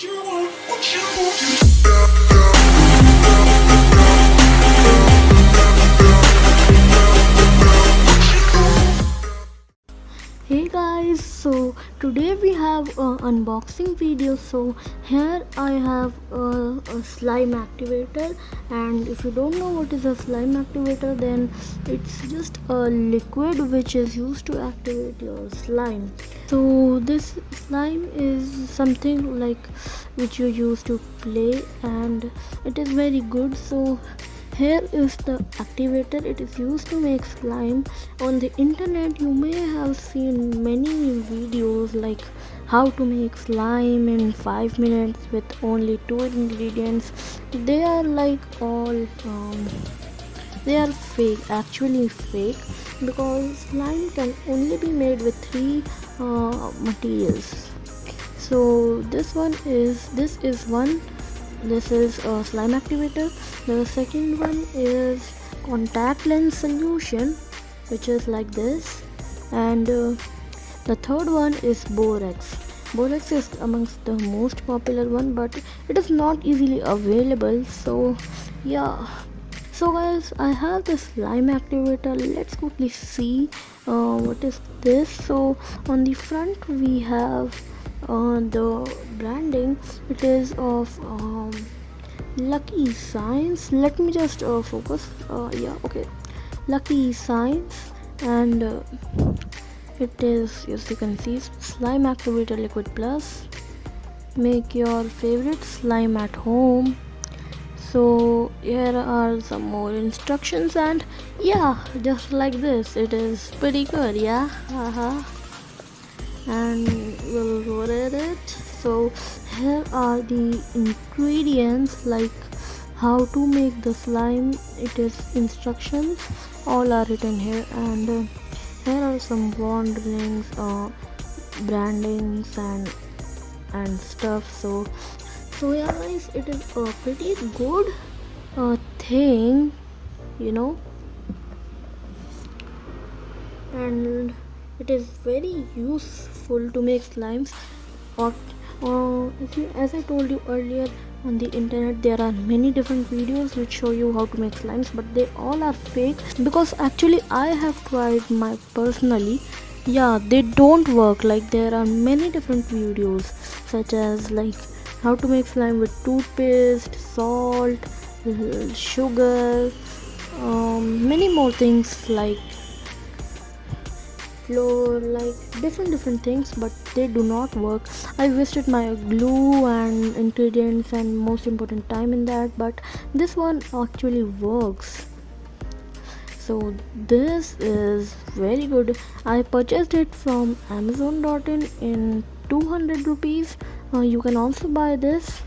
Hey guys, so today we have a unboxing video. So here I have a slime activator, and if you don't know what is a slime activator, then it's just a liquid which is used to activate your slime. So this slime is something like which you use to play, and it is very good. So here is the activator. It is used to make slime. On the internet you may have seen many videos like how to make slime in 5 minutes with only 2 ingredients. They are like all they are fake, actually fake, because slime can only be made with 3 materials. So this is a slime activator. The second one is contact lens solution, which is like this, and the third one is borax. Borax is amongst the most popular one, but it is not easily available. So yeah, so guys, I have this slime activator. Let's quickly see what is this. So on the front we have the branding. It is of Lucky Science. Let me just focus. Yeah, okay, Lucky Science, and it is, as you can see, slime activator liquid plus. Make your favorite slime at home. So here are some more instructions, and yeah, just like this, it is pretty good. Yeah, and we'll go at it. So here are the ingredients, like how to make the slime. It is instructions, all are written here, and here are some warnings, brandings, and stuff. So yeah guys, it is a pretty good thing, you know, and it is very useful to make slimes. Or as I told you earlier, on the internet there are many different videos which show you how to make slimes, but they all are fake, because actually I have tried my personally. Yeah, they don't work. Like there are many different videos, such as like how to make slime with toothpaste, salt, sugar, many more things like flour, like different things, but they do not work. I wasted my glue and ingredients and most important time in that, but this one actually works. So this is very good. I purchased it from amazon.in in 200 rupees. You can also buy this.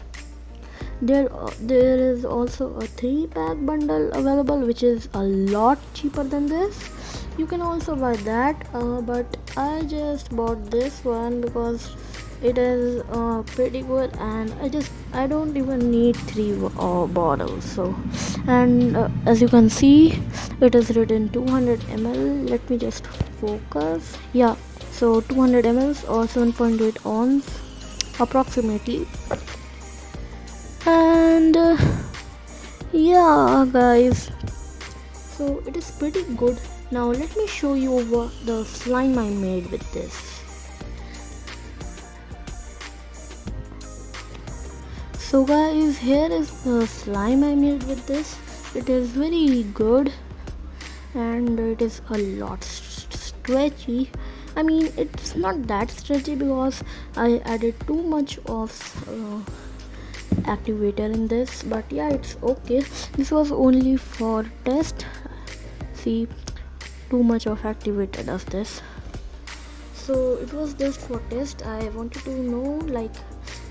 There is also a 3-pack bundle available, which is a lot cheaper than this. You can also buy that, but I just bought this one because it is pretty good, and I don't even need 3 bottles. So, and as you can see, it is written 200 ml. Let me just focus. Yeah, so 200 ml or 7.8 ounce approximately. And yeah guys, so it is pretty good. Now let me show you what the slime I made with this. So guys, here is the slime I made with this. It is very good, and it is a lot stretchy. I mean, it's not that stretchy because I added too much of activator in this, but yeah, it's okay. This was only for test. See, too much of activator does this. So it was just for test. I wanted to know like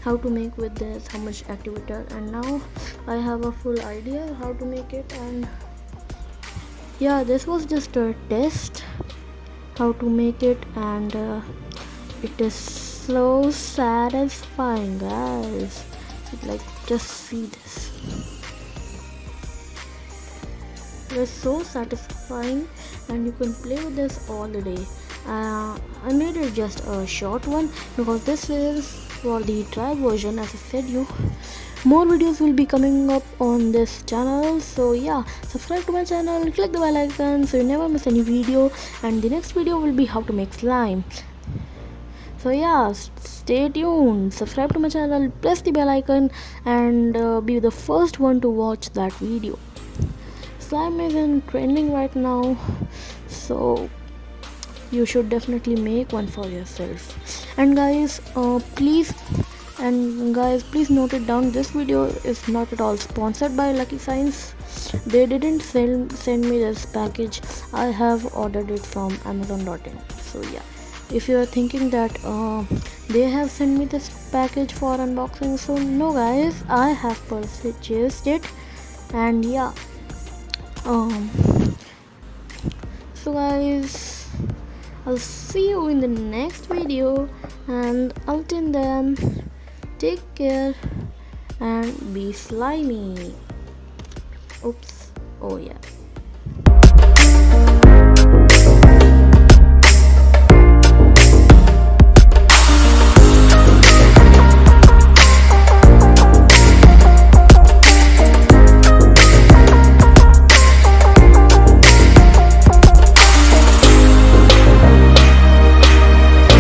how to make with this, how much activator, and now I have a full idea how to make it. And yeah, this was just a test how to make it, and it is so satisfying guys. Like, just see this. It is so satisfying, and you can play with this all the day. I made it just a short one because this is for the trial version. As I said you, more videos will be coming up on this channel, so yeah, subscribe to my channel, click the bell icon so you never miss any video, and the next video will be how to make slime. So yeah, stay tuned, subscribe to my channel, press the bell icon, and be the first one to watch that video. Slime is in trending right now, so you should definitely make one for yourself. And guys, please note it down, this video is not at all sponsored by Lucky Science. They didn't send me this package. I have ordered it from amazon.in. So yeah, if you are thinking that they have sent me this package for unboxing, so no guys, I have purchased it. And yeah, so guys, I'll see you in the next video, and until then, take care and be slimy. Oops. Oh yeah.